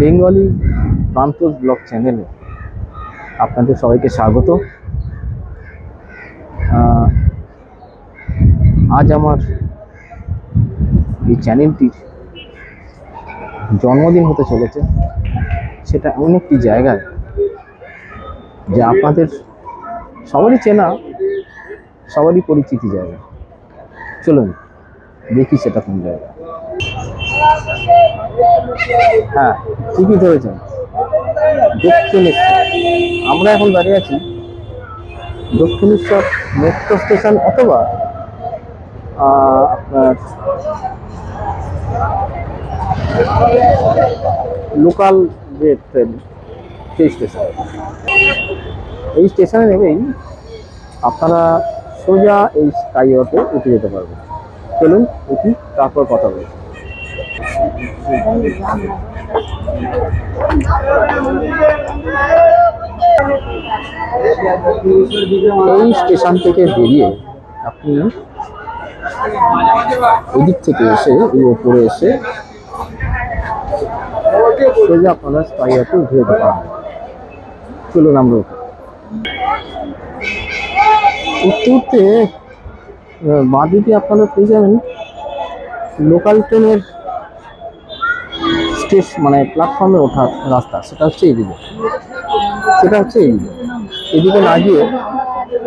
Bengali প্রান্তস blog চ্যানেলে আপনাদের সবাইকে স্বাগত। আজ আমার এই চ্যানেলটির জন্মদিন হতে চলেছে। সেটা এমন একটি জায়গায় যে আপনাদের সবারই চেনা, সবারই পরিচিতি জায়গা। চলুন দেখি সেটা কোন জায়গা। হ্যাঁ, ঠিকই ধরেছেন, দক্ষিণেশ্বর। আমরা এখন দাঁড়িয়ে আছি দক্ষিণেশ্বর মেট্রো স্টেশন অথবা আপনার লোকাল যে ট্রেন সেই স্টেশন। এই স্টেশনে নেমেই আপনারা সোজা এই স্কাইওয়াকে উঠে যেতে পারবেন। চলুন উঠি, তারপর কথা বলি। এই স্টেশন থেকে বেরিয়ে আপনি এদিক থেকে এসে এই ওপরে এসে সোজা আপনারা স্কাইওয়াকে উঠে যেতে পারবেন। চলুন আমরা উঠতে উঠতে বাঁ দিকে আপনারা পেয়ে যাবেন লোকাল ট্রেনের স্টেশন, মানে প্ল্যাটফর্মে ওঠার রাস্তা। সেটা হচ্ছে এইদিকে, এদিকে না গিয়ে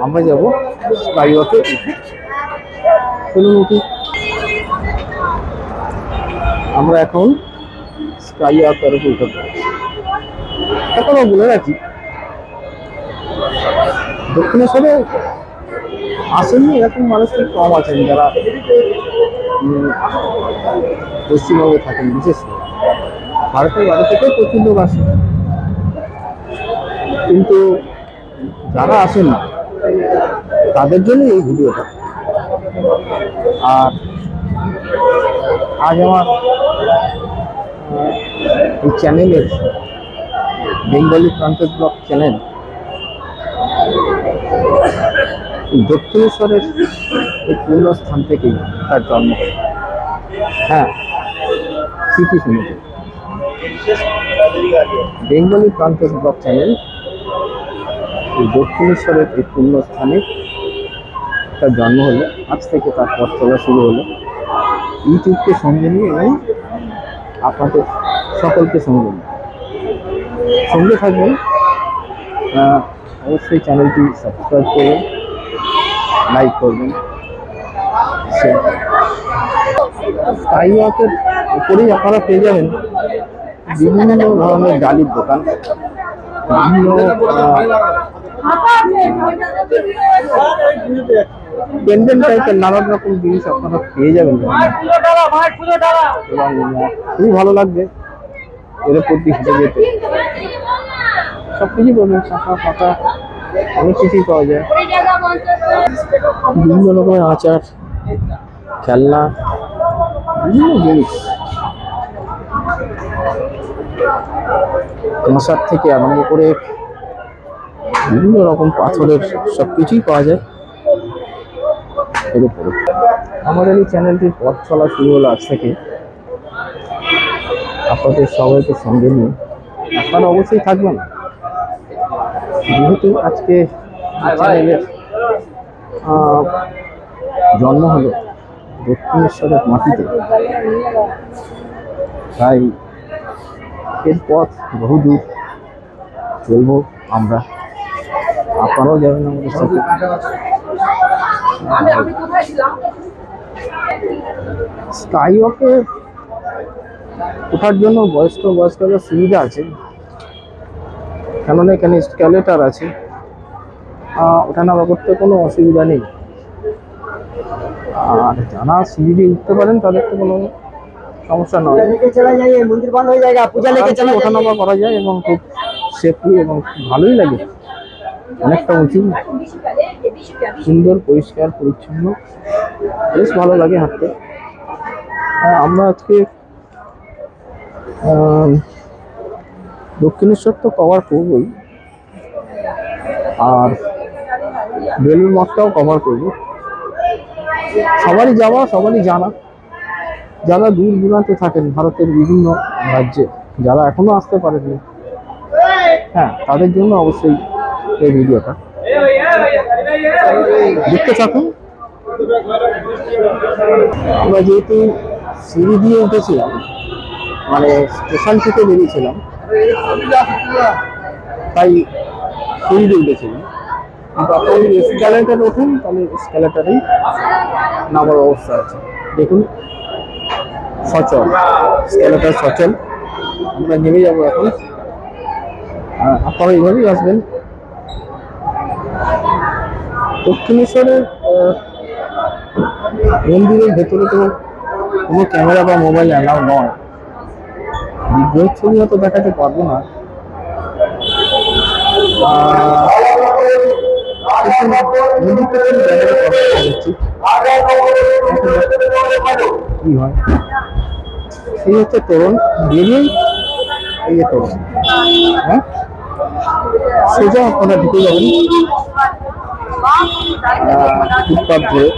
আমরা যাব স্কাইওয়াকে। চলুন উঠি। আমরা এখন স্কাইওয়াকের উপর উঠে পড়ি। এখন বলে রাখি, দক্ষিণেশ্বরে আসেননি এরকম মানুষ খুব কম আছেন যারা পশ্চিমবঙ্গে থাকেন। বিশেষ করে ভারতের বাইরে থেকে প্রচুর লোক আসে, কিন্তু যারা আসেন না তাদের জন্য এই ভিডিওটা। আর আজ আমার এই চ্যানেলের বেঙ্গলি প্রান্তস ব্লগ চ্যানেল দক্ষিণেশ্বরের এই পূর্ণস্থান থেকেই তার জন্ম হয়। হ্যাঁ, ঠিকই শুনেছে, বেঙ্গলি প্রান্তস ব্লগ চ্যানেল এই দক্ষিণেশ্বরের এই পূর্ণস্থানে তার জন্ম হলো। আজ থেকে তার পথ চলা শুরু হলো ইউটিউবকে সঙ্গে নিয়ে এবং আপনাদের সকলকে সঙ্গে থাকবেন। অবশ্যই চ্যানেলটি সাবস্ক্রাইব করবেন, লাইক করবেন, শেয়ার করবেন। স্কাইওয়াকের উপরেই আপনারা পেয়ে যাবেন বিভিন্ন ধরনের ডালির দোকান, বিভিন্ন পেন্ডেন্ট টাইপের নানান রকম জিনিস আপনারা পেয়ে যাবেন এবং খুবই ভালো লাগবে এর উপর দিয়ে হেঁটে যেতে। সবকিছু পাবেন, শাঁখা ফাঁকা অনেক কিছুই পাওয়া যায়। বিভিন্ন রকমের আচার, খেলনা, বিভিন্ন জিনিস, কাঁসার থেকে আরম্ভ করে বিভিন্ন রকম পাথরের সবকিছুই পাওয়া যায় এর উপরে। আমাদের এই চ্যানেলটির পথ চলা শুরু হলো আজ থেকে। আপনাদের সবাইকে সঙ্গে নিয়ে আপনারা অবশ্যই থাকবেন, যেহেতু আজকে চ্যানেলের জন্ম হলো দক্ষিণেশ্বরের মাটিতে, তাই এর পথ বহুদূর চলবো আমরা। আপনারাও যাবেন আমাদের সাথে। স্কাইওয়াকে ওঠার জন্য বয়স্কদের সুবিধা আছে, কেননা এখানে স্ক্যালেটার আছে, ওঠানামা করতে কোনো অসুবিধা নেই। আর যারা সিঁড়ি দিয়ে উঠতে পারেন তাদের তো কোনো সমস্যা নয়, ওঠানামা করা যায় এবং খুব সেফলি এবং ভালোই লাগে। অনেকটা উঁচু, সুন্দর, পরিষ্কার পরিচ্ছন্ন, বেশ ভালো লাগে হাঁটতে। আমরা আজকে দক্ষিণেশ্বর তো কভার করবই, আর বেলুড় মঠটাও কভার করবো। সবারই যাওয়া, সবারই জানা, যারা দূর দূরান্তে থাকেন ভারতের বিভিন্ন রাজ্যে যারা এখনো আসতে পারেনি, হ্যাঁ তাদের জন্য অবশ্যই এই ভিডিওটা দেখতে থাকুন। আমরা যেহেতু সিঁড়ি দিয়ে উঠেছিলাম, মানে স্টেশন থেকে বেরিয়েছিলাম, তাই সিঁড়ি দিয়ে উঠেছিলাম। কিন্তু আপনি এসকালেটার ওঠেন তাহলে এসকালেটারেই নামার অবস্থা আছে। দেখুন সচল, এসকালেটার সচল। আমরা নেমে যাবো এখন। আপনারা এইভাবেই আসবেন। দক্ষিণেশ্বরের মন্দিরের ভেতরে তো কোনো ক্যামেরা বা মোবাইল অ্যালাউ নয়। বিগ্রহের ছবি হয়তো দেখাতে পারবো না। কি হয়, এই হচ্ছে তোরণ, বেরিয়েই এই যে তোরণ, হ্যাঁ সোজা আপনারা ঢুকে যাবেন ফুটপাথ ধরে।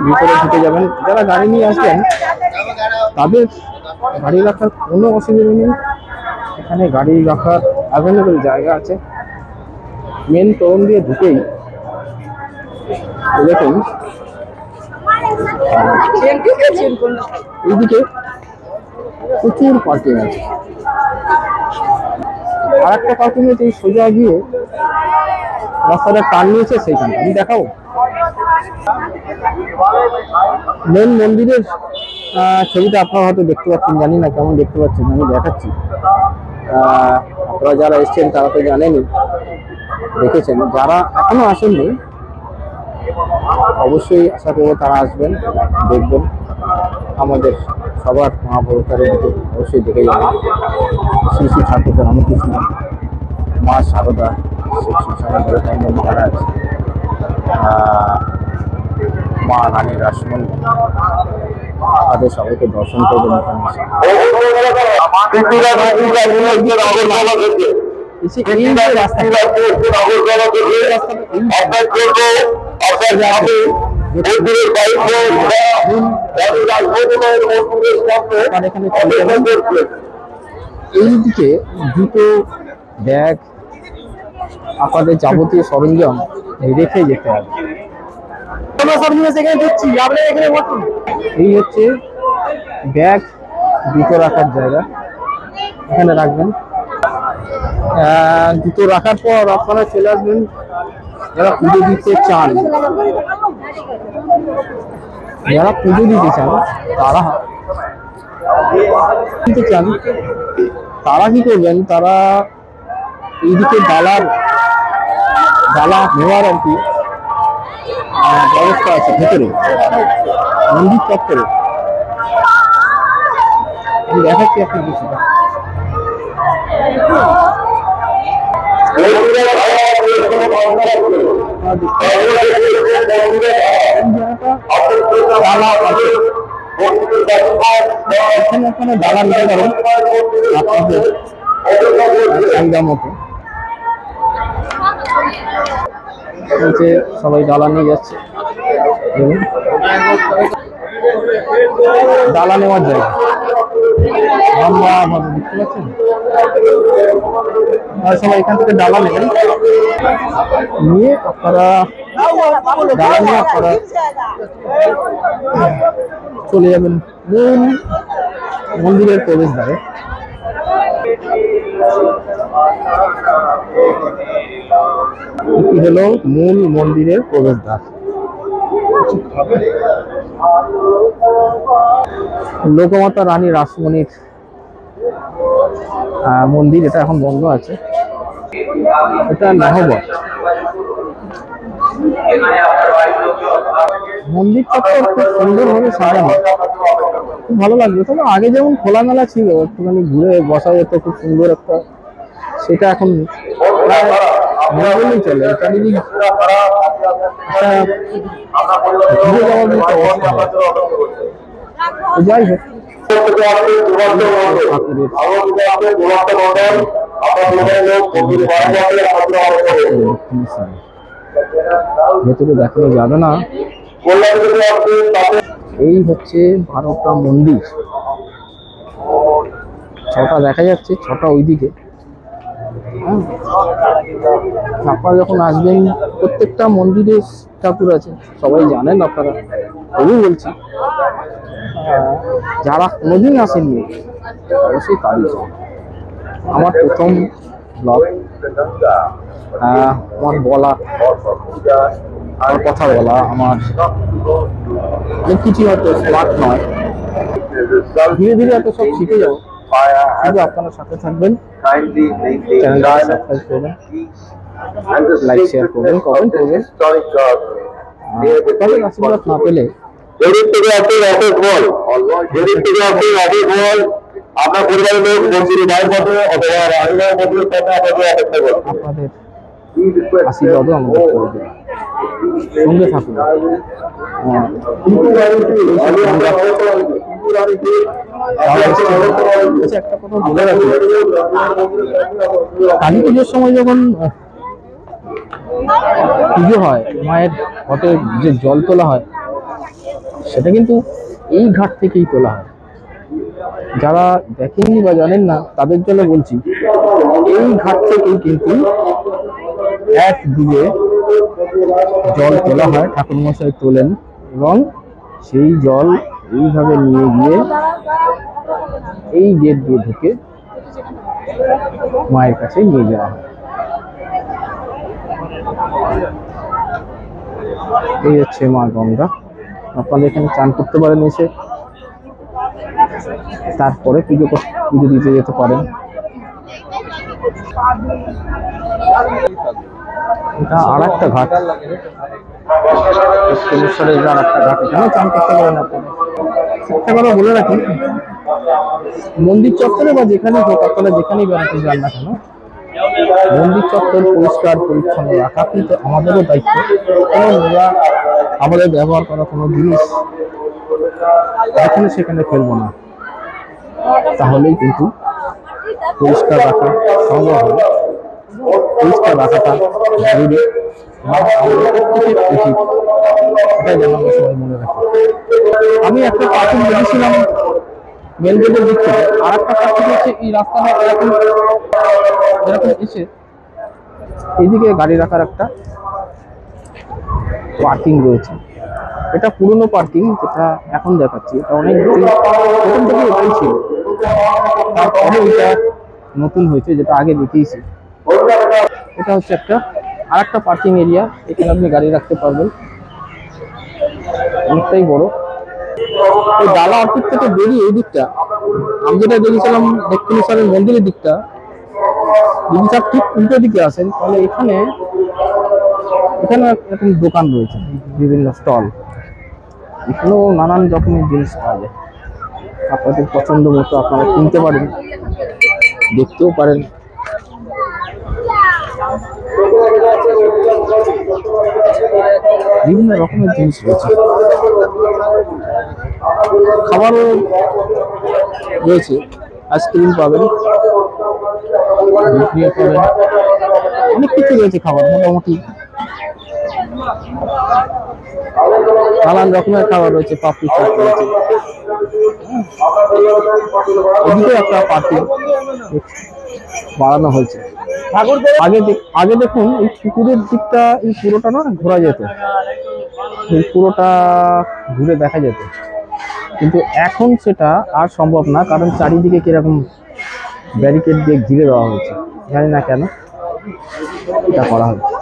ভিতরে ঢুকে যাবেন। যারা গাড়ি নিয়ে আসবেন তাদের গাড়ি রাখার কোনো অসুবিধা নেই, এখানে গাড়ি রাখার অ্যাভেলেবেল জায়গা আছে। মেন তোরণ দিয়ে ঢুকেই দেখুন এইদিকে প্রচুর পার্কিং আছে। আর একটা পার্কিং আছে এই সোজা গিয়ে রাস্তাটা টান নিয়েছে, সেইখানে আমি দেখাবো। মেন মন্দিরের ছবিটা আপনারা হয়তো দেখতে পাচ্ছেন, জানি না কেমন দেখতে পাচ্ছেন, আমি দেখাচ্ছি। আপনারা যারা এসছেন তারা তো জানেনই, দেখেছেন। যারা এখনো আসেননি অবশ্যই আশা করবো তারা আসবেন, দেখবেন। আমাদের সবার মহাপুরুষের অবশ্যই দেখে যাবেন। শ্রী শ্রী ঠাকুর রামকৃষ্ণ, মা শারদা, শ্রী শ্রী স্বামী মহারাজ, মা রানী রাসমণি, তাদের সবাইকে দর্শন করবেন এখানে। এইদিকে জুতো, ব্যাগ, আপনাদের যাবতীয় সরঞ্জাম রেখে যেতে হবে। এই হচ্ছে ব্যাগ, জুতো রাখার জায়গা, এখানে রাখবেন। জুতো রাখার পর আপনারা চলে আসবেন যারা পুজো দিতে চান। যারা পুজো দিতে চান তারা কি করবেন, তারা এইদিকে ডালা নেওয়ার আর কি ব্যবস্থা আছে ভেতরে মন্দির চত্বরে। আমি দেখাচ্ছি আপনার কিছুটা। এখানে ডালা নিতে পারেন আপনাদের চাহিদা মতো। সবাই ডালা নিয়ে যাচ্ছে, ডালা নেওয়ার জায়গা আমরা দেখতে পাচ্ছেন। সবাই এখান থেকে ডালা নেবেন, নিয়ে আপনারা ডালা নিয়ে আপনারা চলে যাবেন মূল মন্দিরের প্রবেশদ্বারে। এটি হলো মূল মন্দিরের প্রবেশদ্বার। লোকমাতা রানী রাসমণির মন্দির, এটা এখন বন্ধ আছে। এটা নহবত মন্দিরটা খুব সুন্দর ভাবে সাজানো, খুব ভালো লাগবে। তবে আগে যেমন খোলামেলা ছিল, একটুখানি ঘুরে বসা যেত, খুব সুন্দর একটা, সেটা এখন প্রায় নেই চলে। চারিদিক ঘুরে যাওয়ার মতো অবস্থা। যাই হোক, ভেতরে দেখানো যাবে না, এই হচ্ছে 12টা মন্দির, 6টা দেখা যাচ্ছে, 6টা ওইদিকে। আপনারা যখন আসবেন প্রত্যেকটা মন্দিরে ঠাকুর আছে, সবাই জানেন আপনারা, তবু বলছি যারা কোনোদিন আসেননি অবশ্যই তারই জন্য। আমার প্রথম ব্লগ, আমার বলা, আমার কথা বলা, আমার অনেক কিছু হয়তো স্মার্ট নয়, ধীরে ধীরে এত সব শিখে যাবো। শুধু আপনারা সাথে থাকবেন, চ্যানেলটা সাবস্ক্রাইব করবেন, লাইক শেয়ার করবেন, কমেন্ট করবেন। আপনাদের আশীর্বাদ না পেলে আপনার পরিবারের লোক মন্দিরে মায়ের পথে অথবা রাজবাড়ির মন্দিরের পথে আপনাদের অপেক্ষা করে। আপনাদের আশীর্বাদও আমাদের করবে, সঙ্গে থাকুন। একটা কথা বলে রাখি, কালী পুজোর সময় যখন পুজো হয়, মায়ের ঘটে যে জল তোলা হয়, সেটা কিন্তু এই ঘাট থেকেই তোলা হয়। যারা দেখেননি বা জানেন না তাদের জন্য বলছি, এই ঘাট থেকেই কিন্তু এক দিকে জল তোলা হয়, ঠাকুরমশাই তোলেন এবং সেই জল এইভাবে নিয়ে গিয়ে এই গেট দিয়ে ঢুকে মায়ের কাছে নিয়ে যাওয়া হয়। এই হচ্ছে মা গঙ্গা। আপনারা এখানে চান করতে পারেন এসে, তারপরে পুজো দিতে যেতে পারেন। এটা আর একটা ঘাট, আর একটা ঘাট, এখানে চান করতে পারেন আপনারা। একটা কথা বলে রাখি, মন্দির চত্বরে বা যেখানে হোক, আপনারা যেখানেই বেড়াতে যান না কেন, মন্দির চত্বর পরিষ্কার পরিচ্ছন্ন রাখা কিন্তু আমাদেরও দায়িত্ব। আমরা আমাদের ব্যবহার করা কোনো জিনিস এখানে সেখানে ফেলবো না, তাহলেই কিন্তু পরিষ্কার রাখা সম্ভব হবে। পরিষ্কার রাখাটা জরুরি, প্রত্যেকের উচিত, এটাই যেন আমরা সবাই মনে রাখি। আমি একটা পার্কিং দেখেছিলাম মেন গেটের দিক থেকে, আর একটা পার্কিং হচ্ছে এই রাস্তাটা এরকম এসে এইদিকে গাড়ি রাখার একটা পার্কিং রয়েছে। এটা পুরনো পার্কিং, যেটা এখন দেখাচ্ছি, এটা অনেক দিন প্রথম থেকে এটাই ছিল, তারপরে এটা নতুন হয়েছে, যেটা আগে দেখিয়েছি। এটা হচ্ছে আর একটা পার্কিং এরিয়া, এখানে আপনি গাড়ি রাখতে পারবেন, অনেকটাই বড়। এই ডালা অর্থ থেকে বেরিয়ে এই দিকটা আমি যেটা দেখেছিলাম দক্ষিণেশ্বরের মন্দিরের দিকটা, যদি তার ঠিক উল্টো দিকে আসেন তাহলে এখানে এরকম দোকান রয়েছে, বিভিন্ন স্টল, এখানেও নানান রকমের জিনিস পাওয়া যায়। আপনাদের পছন্দ মতো আপনারা কিনতে পারেন, দেখতেও পারেন। বিভিন্ন রকমের জিনিস রয়েছে, খাবারও রয়েছে, আইসক্রিম পাবেন, পাবেন, অনেক কিছু রয়েছে খাবার। মোটামুটি নানান রকমের খাবার রয়েছে, পাপড়ি চাট রয়েছে। এদিকে একটা পার্কিং বাড়ানো হয়েছে। আগে দেখুন এই পুকুরের দিকটা, এই পুরোটা না ঘোরা যেত, এই পুরোটা ঘুরে দেখা যেত, কিন্তু এখন সেটা আর সম্ভব না, কারণ চারিদিকে কিরকম ব্যারিকেড দিয়ে ঘিরে দেওয়া হয়েছে, জানি না কেন এটা করা হয়েছে।